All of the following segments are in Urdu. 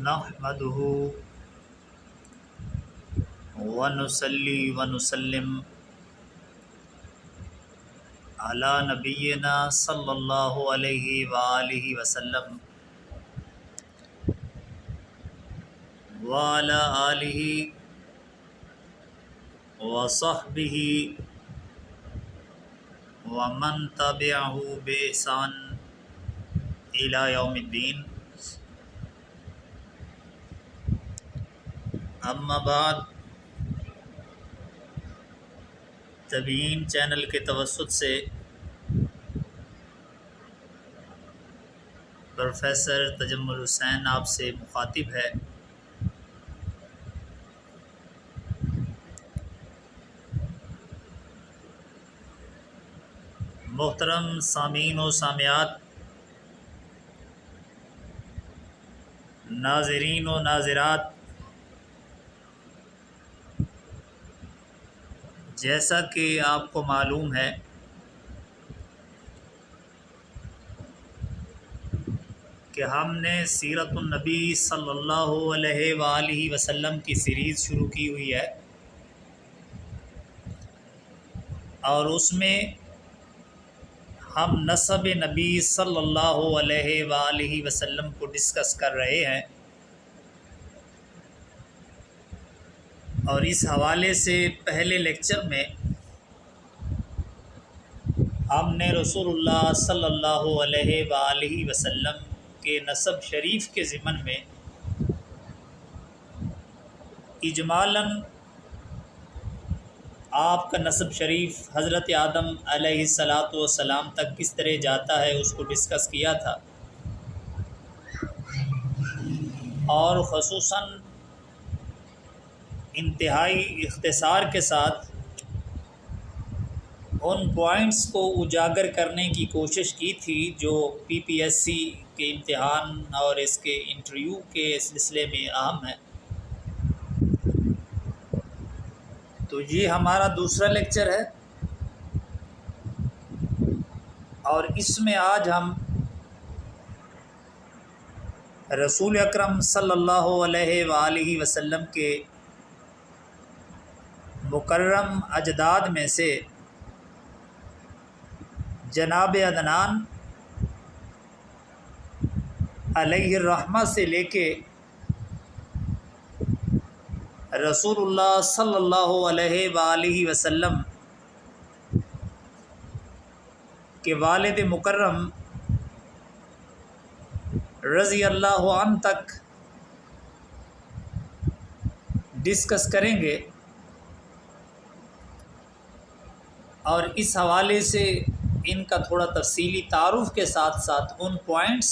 نحمده ونصلي ونسلم على نبينا صلى الله عليه وآله وسلم وعلى آله وصحبه ومن تبعه بإحسان إلى يوم الدين. اما بعد، تبیین چینل کے توسط سے پروفیسر تجمل حسین آپ سے مخاطب ہے. محترم سامعین و سامعات، ناظرین و ناظرات، جیسا کہ آپ کو معلوم ہے کہ ہم نے سیرت النبی صلی اللہ علیہ وآلہ وسلم کی سیریز شروع کی ہوئی ہے، اور اس میں ہم نسب نبی صلی اللہ علیہ وآلہ وسلم کو ڈسکس کر رہے ہیں، اور اس حوالے سے پہلے لیکچر میں ہم نے رسول اللہ صلی اللہ علیہ وآلہ وسلم کے نسب شریف کے ضمن میں اجمالاً آپ کا نسب شریف حضرت آدم علیہ السلام تک کس طرح جاتا ہے اس کو ڈسکس کیا تھا، اور خصوصاً انتہائی اختصار کے ساتھ ان پوائنٹس کو اجاگر کرنے کی کوشش کی تھی جو پی پی ایس سی کے امتحان اور اس کے انٹرویو کے سلسلے میں اہم ہیں. تو یہ ہمارا دوسرا لیکچر ہے، اور اس میں آج ہم رسول اکرم صلی اللہ علیہ وآلہ وسلم کے مکرم اجداد میں سے جناب عدنان علیہ الرحمہ سے لے کے رسول اللہ صلی اللہ علیہ وآلہ وسلم کے والد مکرم رضی اللہ عنہ تک ڈسکس کریں گے، اور اس حوالے سے ان کا تھوڑا تفصیلی تعارف کے ساتھ ساتھ ان پوائنٹس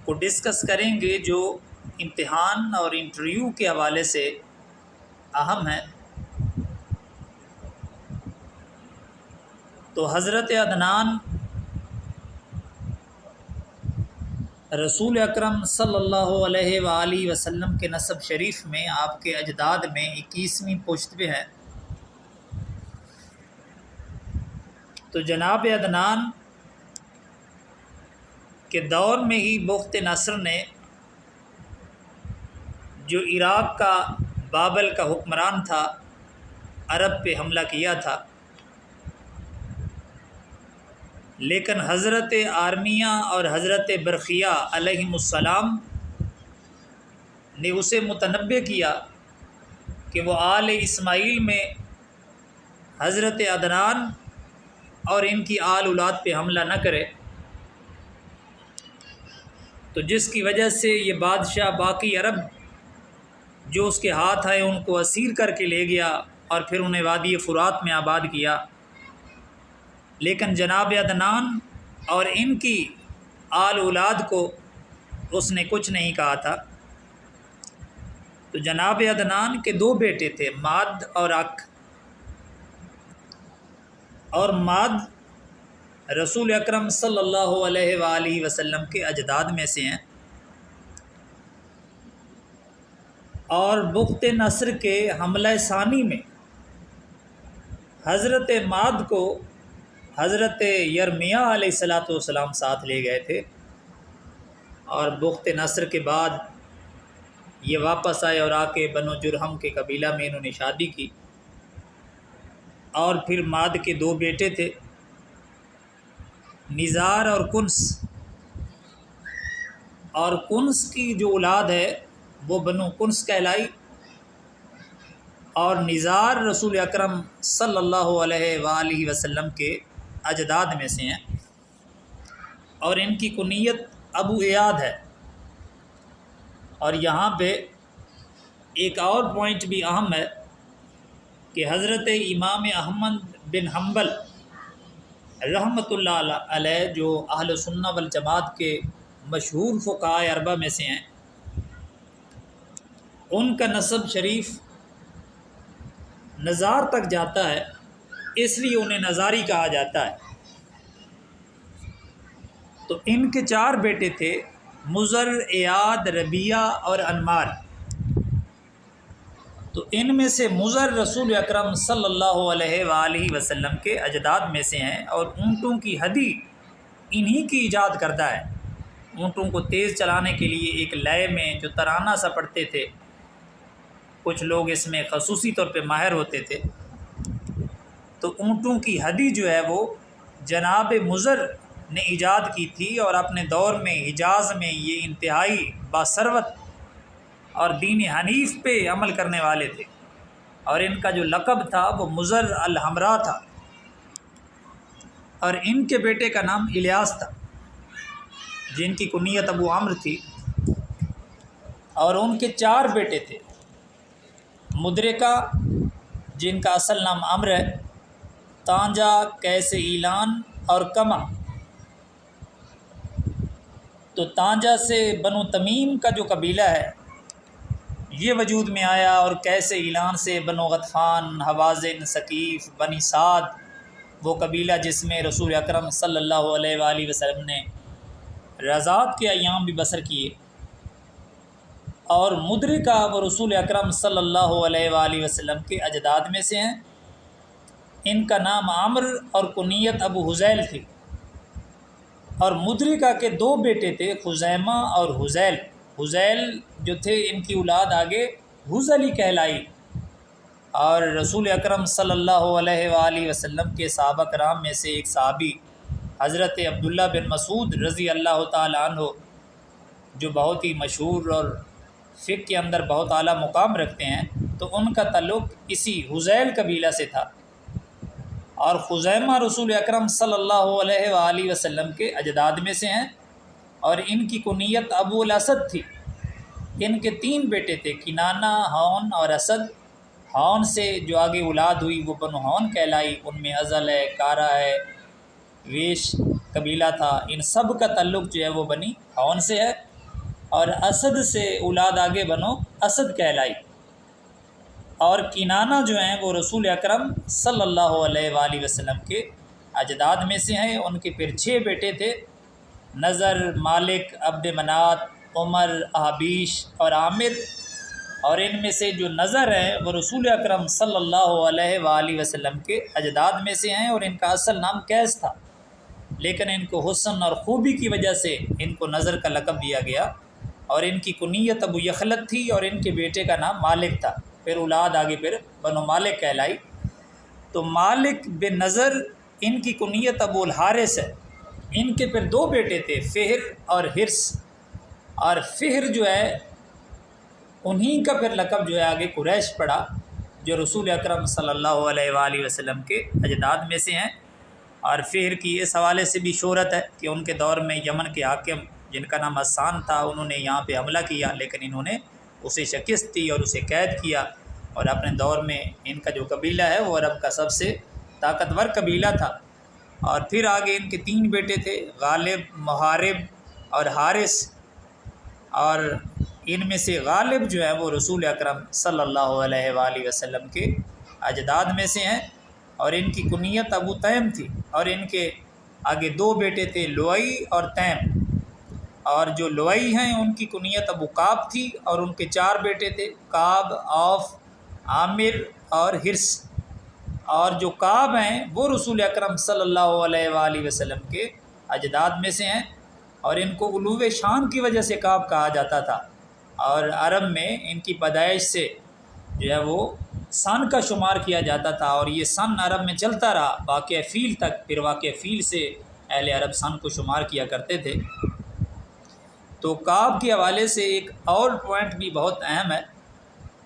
کو ڈسکس کریں گے جو امتحان اور انٹرویو کے حوالے سے اہم ہیں. تو حضرت عدنان رسول اکرم صلی اللہ علیہ وآلہ وسلم کے نسب شریف میں آپ کے اجداد میں 21ویں پشت پہ ہیں. تو جناب عدنان کے دور میں ہی بخت نصر نے، جو عراق کا بابل کا حکمران تھا، عرب پہ حملہ کیا تھا، لیکن حضرت آرمیہ اور حضرت برقیہ علیہم السلام نے اسے متنبہ کیا کہ وہ آل اسماعیل میں حضرت عدنان اور ان کی آل اولاد پہ حملہ نہ کرے. تو جس کی وجہ سے یہ بادشاہ باقی عرب جو اس کے ہاتھ آئے ان کو اسیر کر کے لے گیا اور پھر انہیں وادی فرات میں آباد کیا. لیکن جناب عدنان اور ان کی آل اولاد کو اس نے کچھ نہیں کہا تھا. تو جناب عدنان کے 2 بیٹے تھے، ماد اور اک، اور ماد رسول اکرم صلی اللہ علیہ وآلہ وسلم کے اجداد میں سے ہیں، اور بخت نصر کے حملہ ثانی میں حضرت ماد کو حضرت یرمیہ علیہ السلام ساتھ لے گئے تھے، اور بخت نصر کے بعد یہ واپس آئے اور آ کے بنو جرہم کے قبیلہ میں انہوں نے شادی کی۔ اور پھر ماد کے 2 بیٹے تھے، نزار اور کنس، اور کنس کی جو اولاد ہے وہ بنو کنس کہلائی، اور نزار رسول اکرم صلی اللہ علیہ وآلہ وسلم کے اجداد میں سے ہیں، اور ان کی کنیت ابو ایاد ہے۔ اور یہاں پہ ایک اور پوائنٹ بھی اہم ہے کہ حضرت امام احمد بن حنبل رحمۃ اللہ علیہ جو اہل سنہ والجماعت کے مشہور فقہاء اربعہ میں سے ہیں، ان کا نسب شریف نزار تک جاتا ہے، اس لیے انہیں نزاری کہا جاتا ہے۔ تو ان کے 4 بیٹے تھے، مضر، ایاد، ربیعہ اور انمار۔ تو ان میں سے مضر رسول اکرم صلی اللہ علیہ وآلہ وسلم کے اجداد میں سے ہیں، اور اونٹوں کی ہدی انہی کی ایجاد کردہ ہے۔ اونٹوں کو تیز چلانے کے لیے ایک لے میں جو ترانہ سا پڑھتے تھے، کچھ لوگ اس میں خصوصی طور پہ ماہر ہوتے تھے، تو اونٹوں کی ہدی جو ہے وہ جناب مضر نے ایجاد کی تھی، اور اپنے دور میں حجاز میں یہ انتہائی باثروت اور دین حنیف پہ عمل کرنے والے تھے، اور ان کا جو لقب تھا وہ مضر الحمراء تھا، اور ان کے بیٹے کا نام الیاس تھا جن کی کنیت ابو عمرو تھی، اور ان کے 4 بیٹے تھے، مدرکہ جن کا اصل نام عمرو ہے، تانجا، کیس ایلان اور کما۔ تو تانجا سے بنو تمیم کا جو قبیلہ ہے یہ وجود میں آیا، اور کیس ایلان سے بنو غطفان، حوازن، ثقیف، بنی سعد، وہ قبیلہ جس میں رسول اکرم صلی اللہ علیہ وآلہ وسلم نے رضاعت کے ایام بھی بسر کیے، اور مدرکہ وہ رسول اکرم صلی اللہ علیہ وآلہ وسلم کے اجداد میں سے ہیں۔ ان کا نام عمرو اور کنیت ابو حذیل تھی، اور مدرکہ کے 2 بیٹے تھے، خزیمہ اور حذیل۔ حذیل جو تھے ان کی اولاد آگے حذلی کہلائی، اور رسول اکرم صلی اللہ علیہ وآلہ وسلم کے صحابہ کرام میں سے ایک صحابی حضرت عبداللہ بن مسعود رضی اللہ تعالی عنہ، جو بہت ہی مشہور اور فقہ کے اندر بہت اعلیٰ مقام رکھتے ہیں، تو ان کا تعلق اسی حذیل قبیلہ سے تھا، اور خزیمہ رسول اکرم صلی اللہ علیہ وآلہ وسلم کے اجداد میں سے ہیں، اور ان کی کنیت ابو الاسد تھی۔ ان کے 3 بیٹے تھے، کنانہ، ہون اور اسد۔ ہون سے جو آگے اولاد ہوئی وہ بنو ہون کہلائی، ان میں ازل ہے، کارا ہے، ویش قبیلہ تھا، ان سب کا تعلق جو ہے وہ بنی ہون سے ہے، اور اسد سے اولاد آگے بنو اسد کہلائی، اور کنانہ جو ہیں وہ رسول اکرم صلی اللہ علیہ وآلہ وسلم کے اجداد میں سے ہیں۔ ان کے پھر 6 بیٹے تھے، نظر، مالک، عبد منات، عمر، احابیش اور عامر، اور ان میں سے جو نظر ہیں وہ رسول اکرم صلی اللہ علیہ وآلہ وسلم کے اجداد میں سے ہیں، اور ان کا اصل نام قیس تھا، لیکن ان کو حسن اور خوبی کی وجہ سے ان کو نظر کا لقب دیا گیا، اور ان کی کنیت ابو یخلت تھی، اور ان کے بیٹے کا نام مالک تھا۔ پھر اولاد آگے پھر بنو مالک کہلائی۔ تو مالک بن نظر ان کی کنیت ابو الحارث ہے۔ ان کے پھر 2 بیٹے تھے، فہر اور ہرس، اور فہر جو ہے انہی کا پھر لقب جو ہے آگے قریش پڑا، جو رسول اکرم صلی اللہ علیہ وآلہ وسلم کے اجداد میں سے ہیں، اور فہر کی اس حوالے سے بھی شہرت ہے کہ ان کے دور میں یمن کے حاکم جن کا نام حسان تھا، انہوں نے یہاں پہ حملہ کیا، لیکن انہوں نے اسے شکست دی اور اسے قید کیا، اور اپنے دور میں ان کا جو قبیلہ ہے وہ عرب کا سب سے طاقتور قبیلہ تھا۔ اور پھر آگے ان کے 3 بیٹے تھے، غالب، محارب اور حارث، اور ان میں سے غالب جو ہے وہ رسول اکرم صلی اللہ علیہ وآلہ وسلم کے اجداد میں سے ہیں، اور ان کی کنیت ابو تیم تھی، اور ان کے آگے 2 بیٹے تھے، لوئی اور تیم، اور جو لوئی ہیں ان کی کنیت ابو کعب تھی، اور ان کے 4 بیٹے تھے، کعب، عوف، عامر اور ہرس، اور جو کعب ہیں وہ رسول اکرم صلی اللہ علیہ وآلہ وسلم کے اجداد میں سے ہیں، اور ان کو علو شان کی وجہ سے کعب کہا جاتا تھا، اور عرب میں ان کی پیدائش سے جو ہے وہ سن کا شمار کیا جاتا تھا، اور یہ سن عرب میں چلتا رہا واقع فیل تک، پھر واقع فیل سے اہل عرب سن کو شمار کیا کرتے تھے۔ تو کعب کے حوالے سے ایک اور پوائنٹ بھی بہت اہم ہے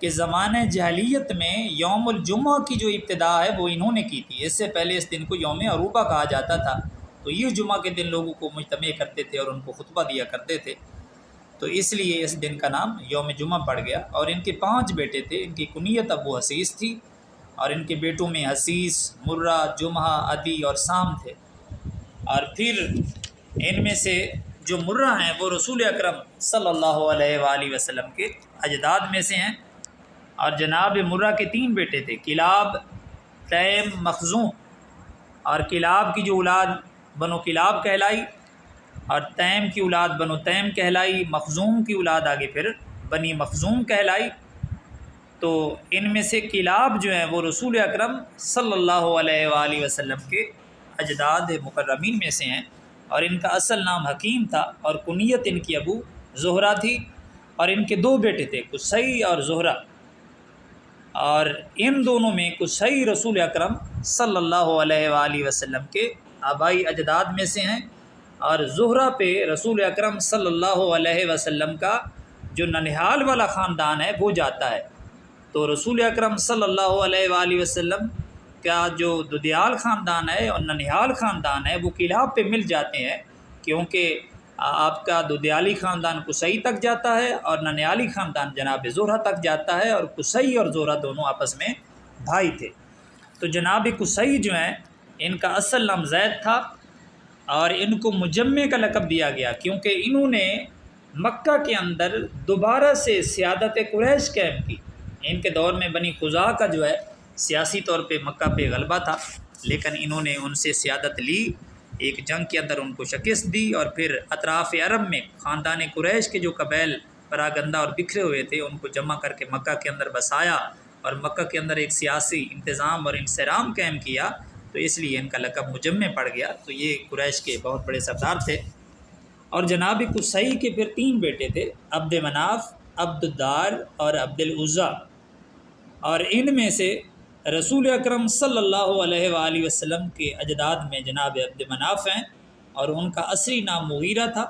کہ زمانہ جاہلیت میں یوم الجمعہ کی جو ابتدا ہے وہ انہوں نے کی تھی۔ اس سے پہلے اس دن کو یوم عروبہ کہا جاتا تھا، تو یہ جمعہ کے دن لوگوں کو مجتمع کرتے تھے اور ان کو خطبہ دیا کرتے تھے، تو اس لیے اس دن کا نام یوم جمعہ پڑ گیا۔ اور ان کے 5 بیٹے تھے، ان کی کنیت ابو حسیس تھی، اور ان کے بیٹوں میں حسیس، مرہ، جمعہ، عدی اور سام تھے۔ اور پھر ان میں سے جو مرہ ہیں وہ رسول اکرم صلی اللہ علیہ وآلہ وسلم کے اجداد میں سے ہیں، اور جناب مرہ کے 3 بیٹے تھے، کلاب، تیم، مخزوم۔ اور کلاب کی جو اولاد بنو کلاب کہلائی، اور تیم کی اولاد بنو تیم کہلائی، مخزوم کی اولاد آگے پھر بنی مخزوم کہلائی۔ تو ان میں سے کلاب جو ہیں وہ رسول اکرم صلی اللہ علیہ وآلہ وسلم کے اجداد مکرمین میں سے ہیں، اور ان کا اصل نام حکیم تھا، اور کنیت ان کی ابو زہرہ تھی، اور ان کے 2 بیٹے تھے، قصی اور زہرہ۔ اور ان دونوں میں قصی رسول اکرم صلی اللہ علیہ وآلہ وسلم کے آبائی اجداد میں سے ہیں، اور زہرہ پہ رسول اکرم صلی اللہ علیہ وسلم کا جو ننہال والا خاندان ہے وہ جاتا ہے۔ تو رسول اکرم صلی اللہ علیہ وآلہ وسلم کا جو ددیال خاندان ہے اور ننہال خاندان ہے وہ کلاب پہ مل جاتے ہیں، کیونکہ آپ کا ددیالی خاندان قصی تک جاتا ہے اور ننہالی خاندان جناب زہرہ تک جاتا ہے، اور قصی اور زہرہ دونوں آپس میں بھائی تھے۔ تو جناب قصی جو ہیں ان کا اصل نام زید تھا، اور ان کو مجمع کا لقب دیا گیا کیونکہ انہوں نے مکہ کے اندر دوبارہ سے سیادت قریش قائم کی۔ ان کے دور میں بنی خزاع کا جو ہے سیاسی طور پہ مکہ پہ غلبہ تھا، لیکن انہوں نے ان سے سیادت لی، ایک جنگ کے اندر ان کو شکست دی، اور پھر اطراف عرب میں خاندان قریش کے جو قبائل پراگندہ اور بکھرے ہوئے تھے ان کو جمع کر کے مکہ کے اندر بسایا، اور مکہ کے اندر ایک سیاسی انتظام اور انصرام قائم کیا، تو اس لیے ان کا لقب مجمع پڑ گیا۔ تو یہ قریش کے بہت بڑے سردار تھے۔ اور جناب قصی کے پھر 3 بیٹے تھے، عبد مناف، عبد الدار اور عبد العزیٰ، اور ان میں سے رسول اکرم صلی اللہ علیہ وآلہ وسلم کے اجداد میں جناب عبد مناف ہیں، اور ان کا اصلی نام مغیرہ تھا،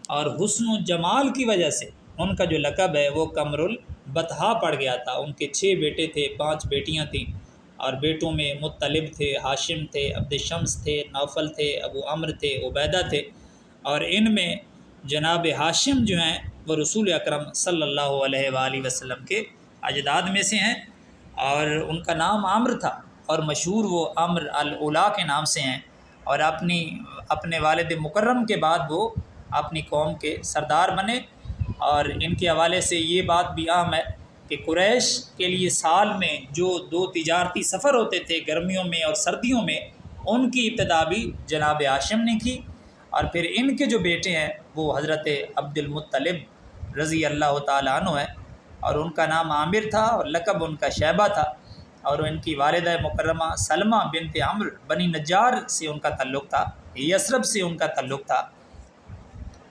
اور حسن و جمال کی وجہ سے ان کا جو لقب ہے وہ قمر البطحاء پڑ گیا تھا۔ ان کے 6 بیٹے تھے، 5 بیٹیاں تھیں، اور بیٹوں میں مطلب تھے، ہاشم تھے، عبد شمس تھے، نوفل تھے، ابو عمرو تھے، عبیدہ تھے، اور ان میں جناب ہاشم جو ہیں وہ رسول اکرم صلی اللہ علیہ وآلہ وسلم کے اجداد میں سے ہیں، اور ان کا نام عمرو تھا، اور مشہور وہ عمرو الاولیٰ کے نام سے ہیں، اور اپنے والد مکرم کے بعد وہ اپنی قوم کے سردار بنے۔ اور ان کے حوالے سے یہ بات بھی اہم ہے کہ قریش کے لیے سال میں جو 2 تجارتی سفر ہوتے تھے گرمیوں میں اور سردیوں میں، ان کی ابتدا بھی جناب ہاشم نے کی، اور پھر ان کے جو بیٹے ہیں وہ حضرت عبد المطلب رضی اللہ تعالیٰ عنہ ہیں، اور ان کا نام عامر تھا اور لقب ان کا شیبہ تھا، اور ان کی والدہ مکرمہ سلمہ بنت عمرو بنی نجار سے ان کا تعلق تھا، یثرب سے ان کا تعلق تھا۔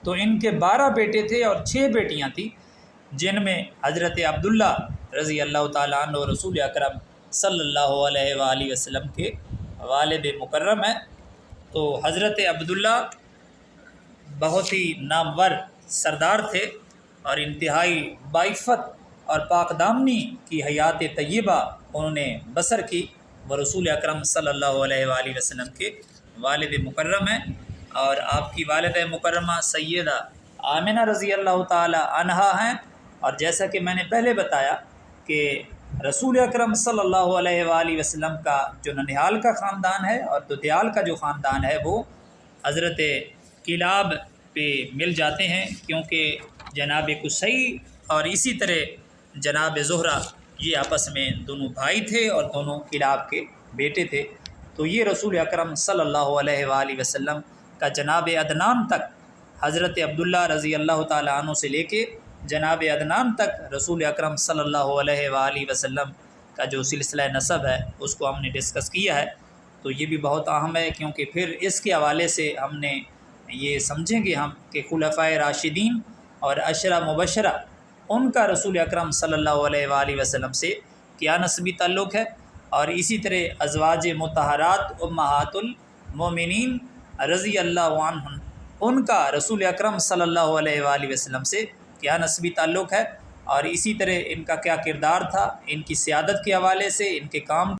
تو ان کے 12 بیٹے تھے اور 6 بیٹیاں تھیں، جن میں حضرت عبداللہ رضی اللہ تعالیٰ عنہ رسول اکرم صلی اللہ علیہ وآلہ وسلم کے والد مکرم ہیں۔ تو حضرت عبداللہ بہت ہی نامور سردار تھے، اور انتہائی باعفت اور پاک دامنی کی حیات طیبہ انہوں نے بسر کی۔ وہ رسول اکرم صلی اللہ علیہ وآلہ وسلم کے والد مکرم ہیں، اور آپ کی والدہ مکرمہ سیدہ آمنہ رضی اللہ تعالی عنہا ہیں۔ اور جیسا کہ میں نے پہلے بتایا کہ رسول اکرم صلی اللہ علیہ وآلہ وسلم کا جو ننہال کا خاندان ہے اور ددیال کا جو خاندان ہے وہ حضرت کلاب پہ مل جاتے ہیں، کیونکہ جناب قصی اور اسی طرح جناب زہرہ یہ آپس میں دونوں بھائی تھے اور دونوں کلاب کے بیٹے تھے۔ تو یہ رسول اکرم صلی اللہ علیہ وآلہ وسلم کا جناب عدنان تک، حضرت عبداللہ رضی اللہ تعالیٰ عنہ سے لے کے جناب عدنان تک رسول اکرم صلی اللہ علیہ وآلہ وسلم کا جو سلسلہ نسب ہے اس کو ہم نے ڈسکس کیا ہے۔ تو یہ بھی بہت اہم ہے، کیونکہ پھر اس کے حوالے سے ہم نے یہ سمجھیں گے ہم کہ خلفائے راشدین اور عشرہ مبشرہ ان کا رسول اکرم صلی اللہ علیہ وآلہ وسلم سے کیا نسبی تعلق ہے، اور اسی طرح ازواج مطہرات امہات المومنین رضی اللہ عنہن ان کا رسول اکرم صلی اللہ علیہ وآلہ وسلم سے کیا نسبی تعلق ہے، اور اسی طرح ان کا کیا کردار تھا ان کی سیادت کے حوالے سے، ان کے کام